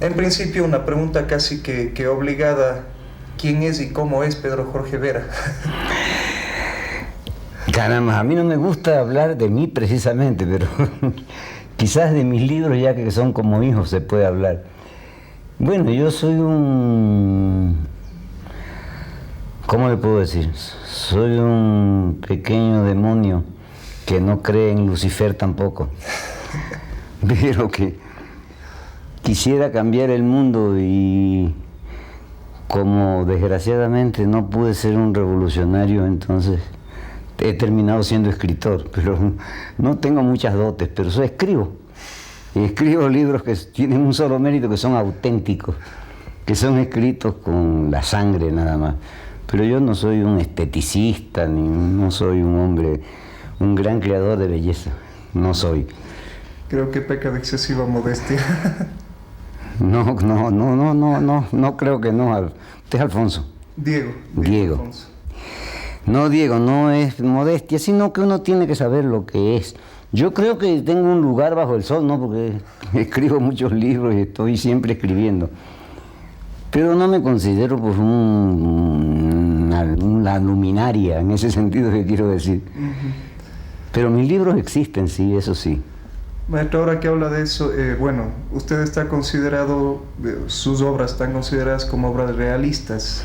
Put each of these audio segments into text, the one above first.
En principio, una pregunta casi que obligada. ¿Quién es y cómo es Pedro Jorge Vera? Caramba, a mí no me gusta hablar de mí precisamente, pero quizás de mis libros, ya que son como hijos, se puede hablar. Bueno, yo soy ¿cómo le puedo decir? Soy un pequeño demonio que no cree en Lucifer tampoco, pero que quisiera cambiar el mundo y como desgraciadamente no pude ser un revolucionario, entonces he terminado siendo escritor, pero no tengo muchas dotes, pero escribo. Y escribo libros que tienen un solo mérito, que son auténticos, que son escritos con la sangre nada más. Pero yo no soy un esteticista, ni no soy un hombre, un gran creador de belleza. No soy. Creo que peca de excesiva modestia. No creo que no. Usted es Alfonso. Diego. Alfonso. No, Diego, no es modestia, sino que uno tiene que saber lo que es. Yo creo que tengo un lugar bajo el sol, ¿no? Porque escribo muchos libros y estoy siempre escribiendo. Pero no me considero pues una luminaria, en ese sentido que quiero decir. Pero mis libros existen, sí, eso sí. Maestro, ahora que habla de eso, bueno, usted está considerado, sus obras están consideradas como obras realistas.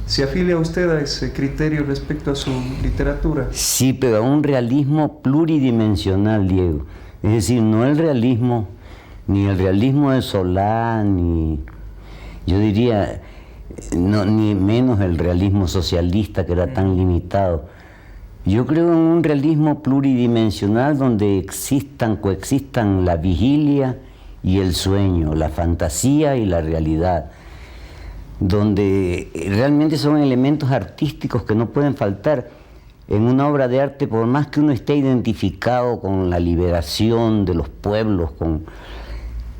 ¿Se afilia usted a ese criterio respecto a su literatura? Sí, pero a un realismo pluridimensional, Diego. Es decir, no el realismo, ni el realismo de Solá, ni, yo diría, no, ni menos el realismo socialista que era tan limitado. Yo creo en un realismo pluridimensional donde coexistan la vigilia y el sueño, la fantasía y la realidad, donde realmente son elementos artísticos que no pueden faltar en una obra de arte, por más que uno esté identificado con la liberación de los pueblos,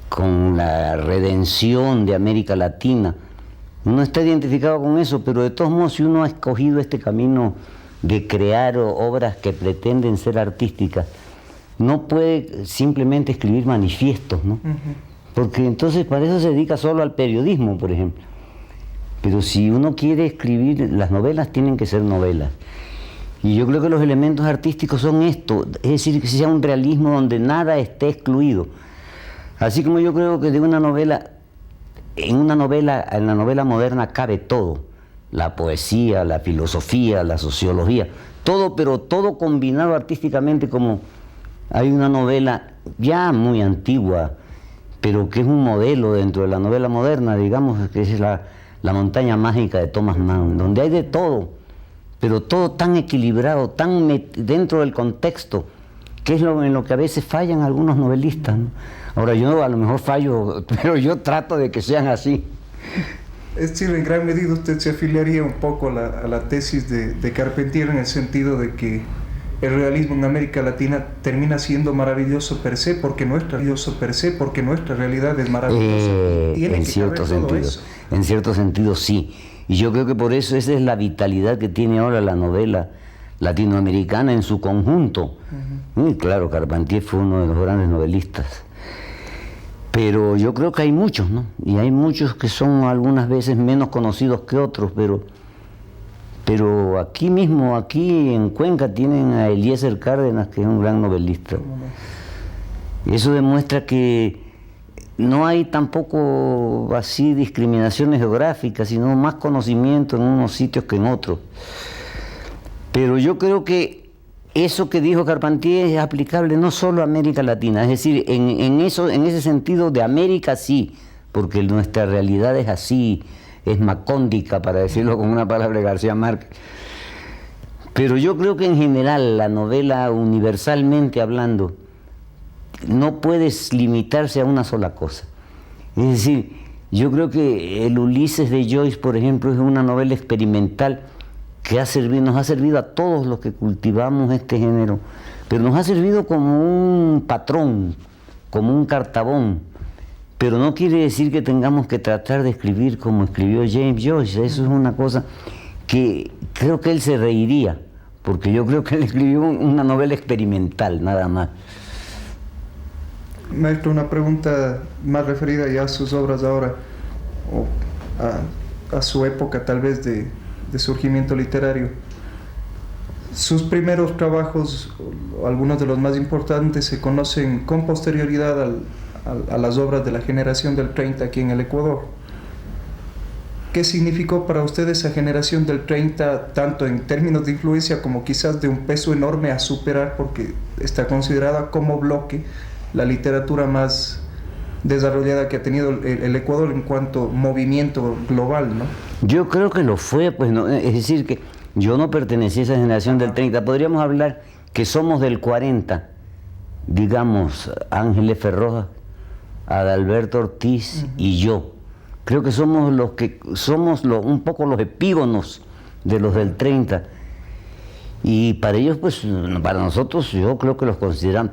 con la redención de América Latina. Uno está identificado con eso, pero de todos modos, si uno ha escogido este camino de crear obras que pretenden ser artísticas, no puede simplemente escribir manifiestos, ¿no? Porque entonces para eso se dedica solo al periodismo, por ejemplo. Pero si uno quiere escribir, las novelas tienen que ser novelas. Y yo creo que los elementos artísticos son esto, es decir, que sea un realismo donde nada esté excluido. Así como yo creo que en la novela moderna cabe todo. La poesía, la filosofía, la sociología, todo, pero todo combinado artísticamente, como hay una novela ya muy antigua, pero que es un modelo dentro de la novela moderna, digamos, que es La montaña mágica de Thomas Mann, donde hay de todo, pero todo tan equilibrado, tan dentro del contexto, que es en lo que a veces fallan algunos novelistas, ¿no? Ahora yo a lo mejor fallo, pero yo trato de que sean así. Es decir, en gran medida usted se afiliaría un poco a la tesis de Carpentier, en el sentido de que el realismo en América Latina termina siendo maravilloso per se, porque nuestra realidad es maravillosa. En cierto sentido sí. Y yo creo que por eso esa es la vitalidad que tiene ahora la novela latinoamericana en su conjunto. Y claro, Carpentier fue uno de los grandes novelistas. Pero yo creo que hay muchos, ¿no? Y hay muchos que son algunas veces menos conocidos que otros, pero aquí mismo, aquí en Cuenca, tienen a Eliezer Cárdenas, que es un gran novelista. Eso demuestra que no hay tampoco así discriminaciones geográficas, sino más conocimiento en unos sitios que en otros. Pero yo creo que eso que dijo Carpentier es aplicable no solo a América Latina, es decir, en ese sentido de América sí, porque nuestra realidad es así, es macóndica, para decirlo con una palabra de García Márquez. Pero yo creo que en general la novela, universalmente hablando, no puede limitarse a una sola cosa. Es decir, yo creo que el Ulises de Joyce, por ejemplo, es una novela experimental que nos ha servido a todos los que cultivamos este género, pero nos ha servido como un patrón, como un cartabón, pero no quiere decir que tengamos que tratar de escribir como escribió James Joyce. Eso es una cosa que creo que él se reiría, porque yo creo que él escribió una novela experimental, nada más. Maestro, una pregunta más referida ya a sus obras ahora, o a su época tal vez de surgimiento literario. Sus primeros trabajos, algunos de los más importantes, se conocen con posterioridad a las obras de la generación del 30 aquí en el Ecuador. ¿Qué significó para usted esa generación del 30, tanto en términos de influencia como quizás de un peso enorme a superar, porque está considerada como bloque la literatura más desarrollada que ha tenido el Ecuador en cuanto a movimiento global, ¿no? Yo creo que lo fue, pues no, es decir, que yo no pertenecí a esa generación del 30. Podríamos hablar que somos del 40, digamos, Ángel F. Rojas, Adalberto Ortiz y yo. Creo que somos un poco los epígonos de los del 30. Y para ellos, pues, para nosotros, yo creo que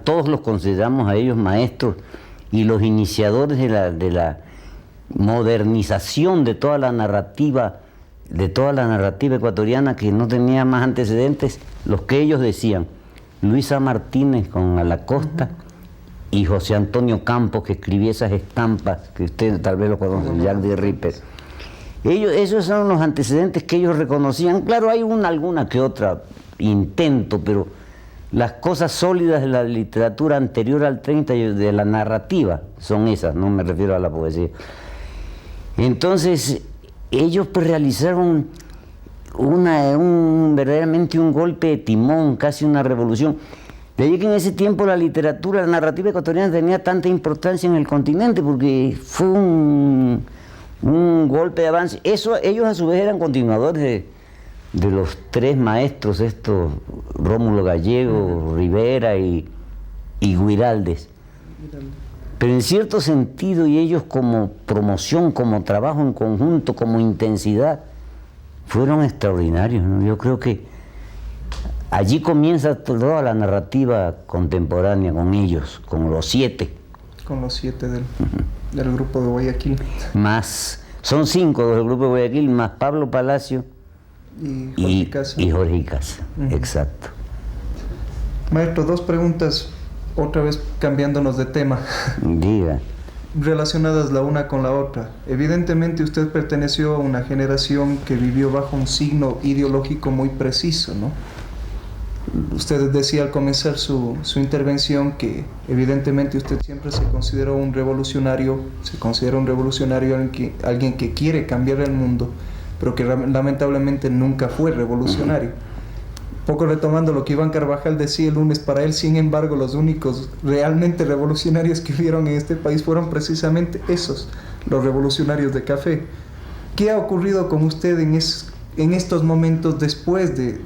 todos los consideramos a ellos maestros y los iniciadores de la modernización de toda la narrativa ecuatoriana, que no tenía más antecedentes, los que ellos decían. Luisa Martínez con A la Costa y José Antonio Campos, que escribía esas estampas, que ustedes tal vez lo conocen, Jack the Ripper. Esos son los antecedentes que ellos reconocían. Claro, hay alguna que otra intento, pero las cosas sólidas de la literatura anterior al 30 y de la narrativa son esas, no me refiero a la poesía. Entonces, ellos pues realizaron verdaderamente un golpe de timón, casi una revolución. De ahí que en ese tiempo la narrativa ecuatoriana tenía tanta importancia en el continente, porque fue un golpe de avance. Ellos a su vez eran continuadores de los tres maestros estos, Rómulo Gallego, Rivera y Guiraldes. Pero en cierto sentido, y ellos como promoción, como trabajo en conjunto, como intensidad, fueron extraordinarios, ¿no? Yo creo que allí comienza toda la narrativa contemporánea con ellos, con los 7. Con los 7 del grupo de Guayaquil. Son 5 del grupo de Guayaquil, más Pablo Palacio y Jorge Icaza. Exacto. Maestro, 2 preguntas, otra vez cambiándonos de tema. Diga. Relacionadas la una con la otra. Evidentemente usted perteneció a una generación que vivió bajo un signo ideológico muy preciso, ¿no? Usted decía al comenzar su intervención que evidentemente usted siempre se considera un revolucionario, alguien que quiere cambiar el mundo, pero que lamentablemente nunca fue revolucionario. Poco retomando lo que Iván Carvajal decía el lunes, para él, sin embargo, los únicos realmente revolucionarios que hubieron en este país fueron precisamente esos, los revolucionarios de café. ¿Qué ha ocurrido con usted en estos momentos después de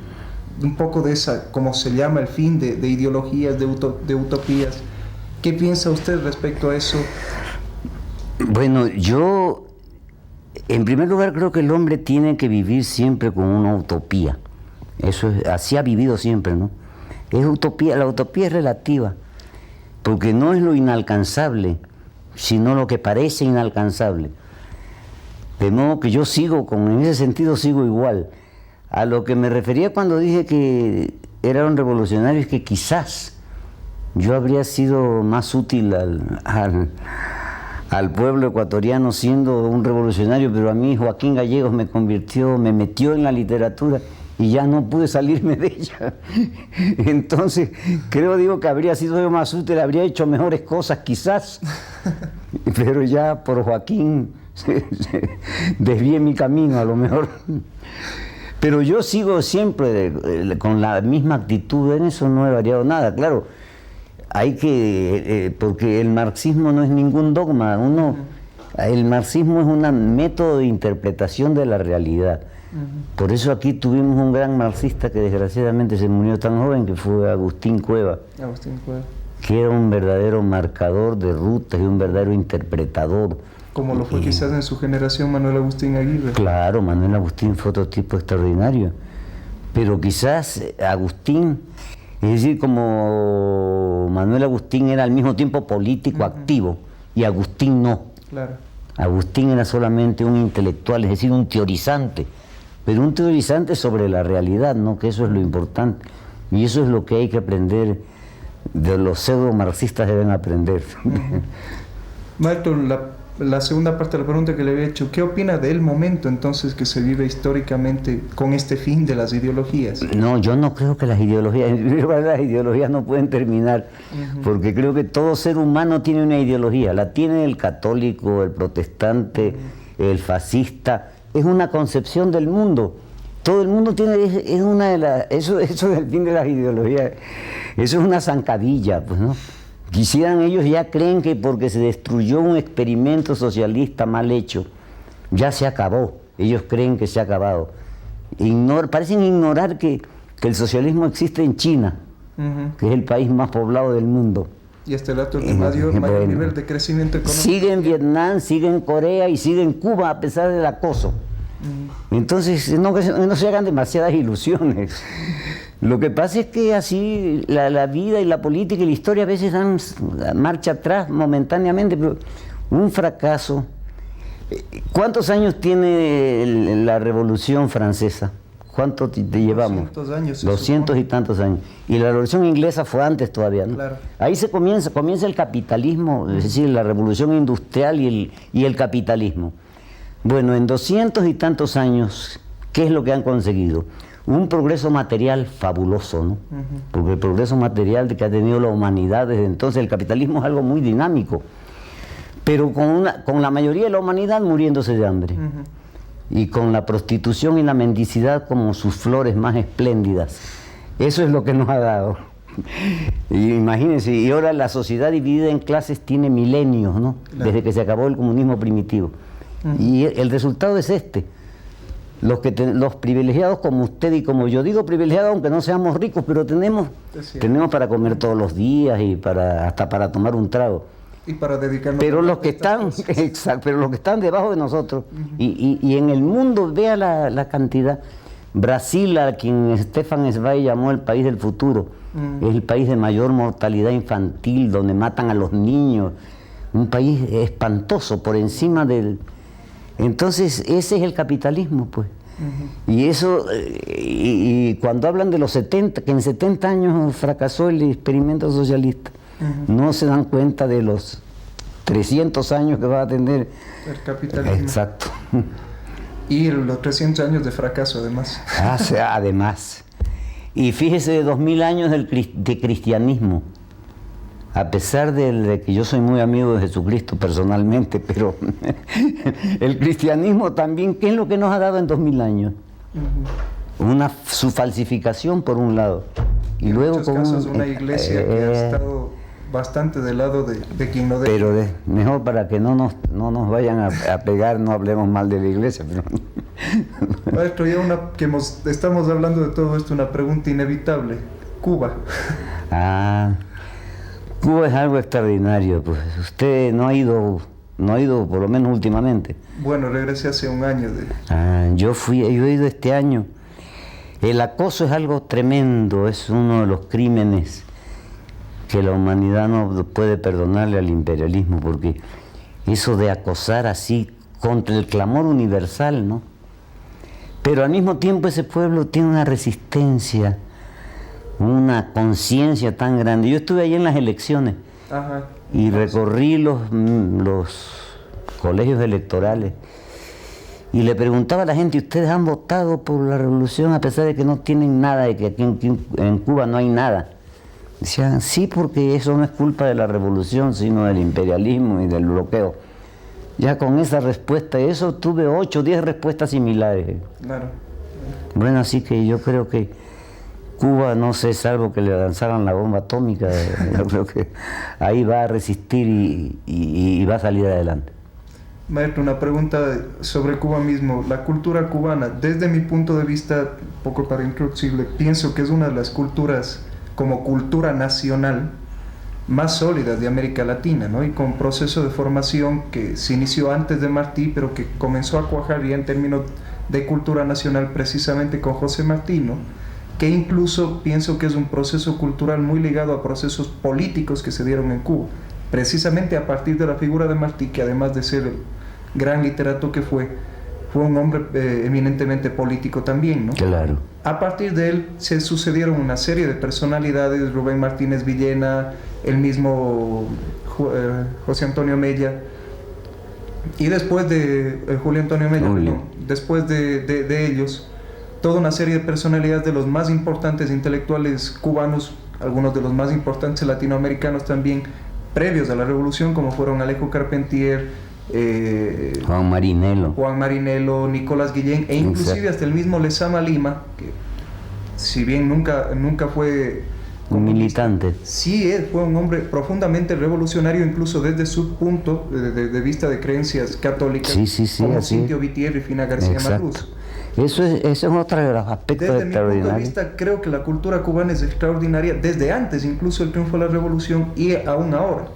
un poco de esa, como se llama, el fin de ideologías, de utopías? ¿Qué piensa usted respecto a eso? Bueno, yo, en primer lugar, creo que el hombre tiene que vivir siempre con una utopía. Así ha vivido siempre, ¿no? Es utopía, la utopía es relativa, porque no es lo inalcanzable, sino lo que parece inalcanzable. De modo que yo en ese sentido sigo igual. A lo que me refería cuando dije que era un revolucionario es que quizás yo habría sido más útil al pueblo ecuatoriano siendo un revolucionario, pero a mí Joaquín Gallegos me metió en la literatura y ya no pude salirme de ella. Entonces, digo que habría sido yo más útil, habría hecho mejores cosas quizás, pero ya por Joaquín desvié mi camino a lo mejor. Pero yo sigo siempre con la misma actitud, en eso no he variado nada. Claro, porque el marxismo no es ningún dogma, el marxismo es un método de interpretación de la realidad. Por eso aquí tuvimos un gran marxista que desgraciadamente se murió tan joven, que fue Agustín Cueva, que era un verdadero marcador de rutas y un verdadero interpretador. Como lo fue quizás en su generación Manuel Agustín Aguirre. Claro, Manuel Agustín fue otro tipo extraordinario. Pero quizás Agustín, es decir, como Manuel Agustín era al mismo tiempo político activo, y Agustín no. Claro. Agustín era solamente un intelectual, es decir, un teorizante, pero un teorizante sobre la realidad, ¿no? Que eso es lo importante. Y eso es lo que hay que aprender de los pseudo-marxistas deben aprender. Maestro, la segunda parte de la pregunta que le había hecho, ¿qué opina del momento entonces que se vive históricamente con este fin de las ideologías? No, yo no creo que las ideologías no pueden terminar, porque creo que todo ser humano tiene una ideología, la tiene el católico, el protestante, el fascista, es una concepción del mundo. Todo el mundo tiene, es una de las, eso es el fin de las ideologías, eso es una zancadilla, pues, ¿no? Quisieran, ellos ya creen que porque se destruyó un experimento socialista mal hecho, ya se acabó, ellos creen que se ha acabado. Parecen ignorar que el socialismo existe en China, que es el país más poblado del mundo. Y este dato de mayor nivel de crecimiento económico. Sigue en Vietnam, sigue en Corea y sigue en Cuba a pesar del acoso. Entonces, no se hagan demasiadas ilusiones. Lo que pasa es que así la vida y la política y la historia a veces dan marcha atrás momentáneamente, pero un fracaso. ¿Cuántos años tiene la Revolución Francesa? ¿Cuánto te llevamos? 200 años. 200 y tantos años. Y la Revolución Inglesa fue antes todavía, ¿no? Claro. Ahí comienza el capitalismo, es decir, la Revolución Industrial y el capitalismo. Bueno, en 200 y tantos años, ¿qué es lo que han conseguido? Un progreso material fabuloso, ¿no? Porque el progreso material que ha tenido la humanidad desde entonces, el capitalismo es algo muy dinámico, pero con la mayoría de la humanidad muriéndose de hambre, y con la prostitución y la mendicidad como sus flores más espléndidas. Eso es lo que nos ha dado. Y imagínense, y ahora la sociedad dividida en clases tiene milenios, ¿no? Claro. Desde que se acabó el comunismo primitivo. Y el resultado es este. Los privilegiados como usted y como yo, digo privilegiados aunque no seamos ricos, pero tenemos para comer todos los días y hasta para tomar un trago. Y para dedicarnos pero los que están debajo de nosotros, y en el mundo, vea la cantidad. Brasil, a quien Stefan Zweig llamó el país del futuro, es el país de mayor mortalidad infantil, donde matan a los niños, un país espantoso, por encima del... Entonces, ese es el capitalismo, pues. Y eso, y cuando hablan de los 70, que en 70 años fracasó el experimento socialista, no se dan cuenta de los 300 años que va a tener el capitalismo. Exacto. Y los 300 años de fracaso, además. Además. Y fíjese, de 2000 años de cristianismo. A pesar de que yo soy muy amigo de Jesucristo personalmente, pero el cristianismo también, ¿qué es lo que nos ha dado en 2000 años? Su falsificación por un lado. Y luego en muchos casos una iglesia que ha estado bastante del lado de quien no debe. Pero mejor para que no nos vayan a pegar, no hablemos mal de la iglesia. Pero... Maestro, ya estamos hablando de todo esto, una pregunta inevitable. Cuba. Cuba es algo extraordinario, pues. Usted no ha ido por lo menos últimamente. Bueno, regresé hace un año. Yo he ido este año. El acoso es algo tremendo, es uno de los crímenes que la humanidad no puede perdonarle al imperialismo, porque eso de acosar así contra el clamor universal, ¿no? Pero al mismo tiempo ese pueblo tiene una resistencia, una conciencia tan grande. Yo estuve ahí en las elecciones y recorrí los colegios electorales y le preguntaba a la gente, ¿ustedes han votado por la revolución a pesar de que no tienen nada, de que aquí en Cuba no hay nada? Decían, sí, porque eso no es culpa de la revolución, sino del imperialismo y del bloqueo. Ya con esa respuesta, eso tuve 8 o 10 respuestas similares. Claro. Bueno, así que yo creo que Cuba, no sé, salvo que le lanzaran la bomba atómica, yo creo que ahí va a resistir y va a salir adelante. Maestro, una pregunta sobre Cuba mismo. La cultura cubana, desde mi punto de vista, poco para introducirle, pienso que es una de las culturas, como cultura nacional, más sólidas de América Latina, ¿no? Y con proceso de formación que se inició antes de Martí, pero que comenzó a cuajar ya en términos de cultura nacional precisamente con José Martí, ¿no? Que incluso pienso que es un proceso cultural muy ligado a procesos políticos que se dieron en Cuba, precisamente a partir de la figura de Martí, que además de ser el gran literato que fue, fue un hombre eminentemente político también, ¿no? Claro. A partir de él se sucedieron una serie de personalidades, Rubén Martínez Villena, el mismo José Antonio Mella, y después de Julio Antonio Mella, perdón, después de ellos, toda una serie de personalidades de los más importantes intelectuales cubanos, algunos de los más importantes latinoamericanos también, previos a la revolución, como fueron Alejo Carpentier, Juan Marinelo, Nicolás Guillén, e inclusive hasta el mismo Lezama Lima, que si bien nunca fue un militante, sí fue un hombre profundamente revolucionario, incluso desde su punto de vista de creencias católicas, como Cintio Vitier y Fina García Macruz. Eso es otro de los aspectos desde extraordinarios. Mi punto de vista, creo que la cultura cubana es extraordinaria desde antes, incluso el triunfo de la revolución, y aún ahora.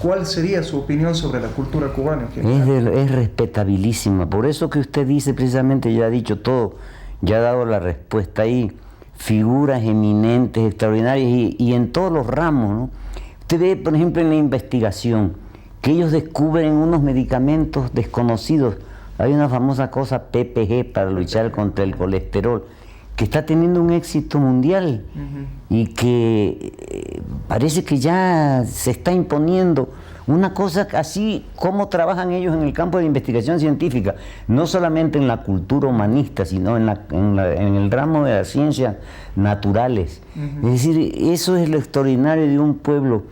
¿Cuál sería su opinión sobre la cultura cubana en general? Es respetabilísima. Por eso que usted dice, precisamente, ya ha dicho todo, ya ha dado la respuesta ahí. Figuras eminentes, extraordinarias, y en todos los ramos, ¿no? Usted ve, por ejemplo, en la investigación, que ellos descubren unos medicamentos desconocidos. Hay una famosa cosa, PPG, para luchar contra el colesterol, que está teniendo un éxito mundial y que parece que ya se está imponiendo una cosa así, como trabajan ellos en el campo de investigación científica, no solamente en la cultura humanista, sino en el ramo de las ciencias naturales. Es decir, eso es lo extraordinario de un pueblo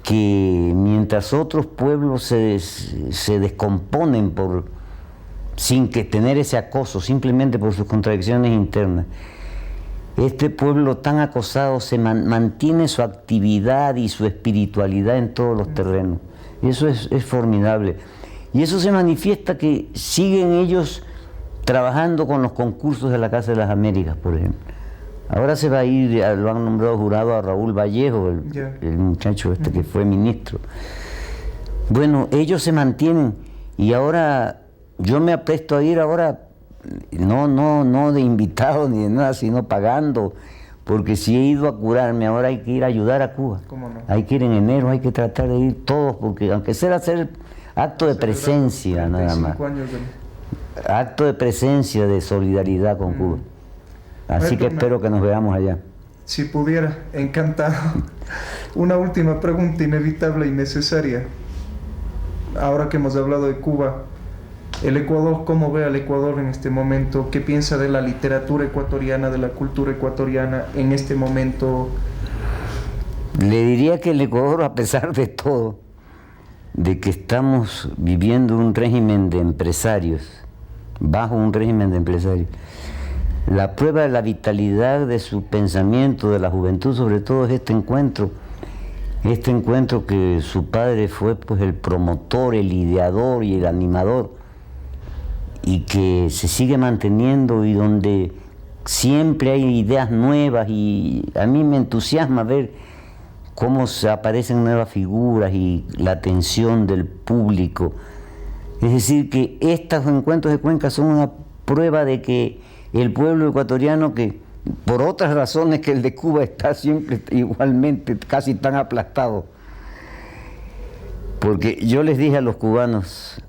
que, mientras otros pueblos se descomponen sin que tener ese acoso, simplemente por sus contradicciones internas, este pueblo tan acosado mantiene su actividad y su espiritualidad en todos los terrenos. Y eso es formidable. Y eso se manifiesta que siguen ellos trabajando con los concursos de la Casa de las Américas, por ejemplo. Ahora se va a ir, lo han nombrado jurado a Raúl Vallejo, el muchacho que fue ministro. Bueno, ellos se mantienen, y ahora yo me apresto a ir ahora, no de invitado ni de nada, sino pagando, porque si he ido a curarme, ahora hay que ir a ayudar a Cuba. ¿Cómo no? Hay que ir en enero, hay que tratar de ir todos, porque aunque sea hacer acto de presencia nada más, acto de presencia, de solidaridad con Cuba. Así que espero que nos veamos allá. Si pudiera, encantado. Una última pregunta inevitable y necesaria. Ahora que hemos hablado de Cuba, el Ecuador, ¿cómo ve al Ecuador en este momento? ¿Qué piensa de la literatura ecuatoriana, de la cultura ecuatoriana en este momento? Le diría que el Ecuador, a pesar de todo, de que estamos viviendo un régimen de empresarios, bajo un régimen de empresarios, la prueba de la vitalidad de su pensamiento, de la juventud sobre todo, es este encuentro que su padre fue pues el promotor, el ideador y el animador, y que se sigue manteniendo, y donde siempre hay ideas nuevas, y a mí me entusiasma ver cómo se aparecen nuevas figuras y la atención del público. Es decir, que estos encuentros de Cuenca son una prueba de que el pueblo ecuatoriano, que por otras razones que el de Cuba está siempre igualmente casi tan aplastado, porque yo les dije a los cubanos,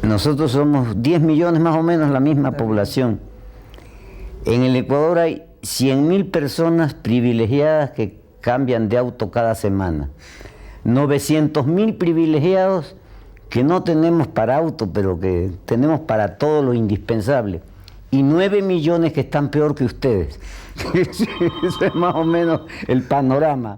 nosotros somos 10 millones más o menos, la misma población. En el Ecuador hay 100.000 personas privilegiadas que cambian de auto cada semana. 900.000 privilegiados que no tenemos para auto, pero que tenemos para todo lo indispensable. Y 9 millones que están peor que ustedes. Eso es más o menos el panorama.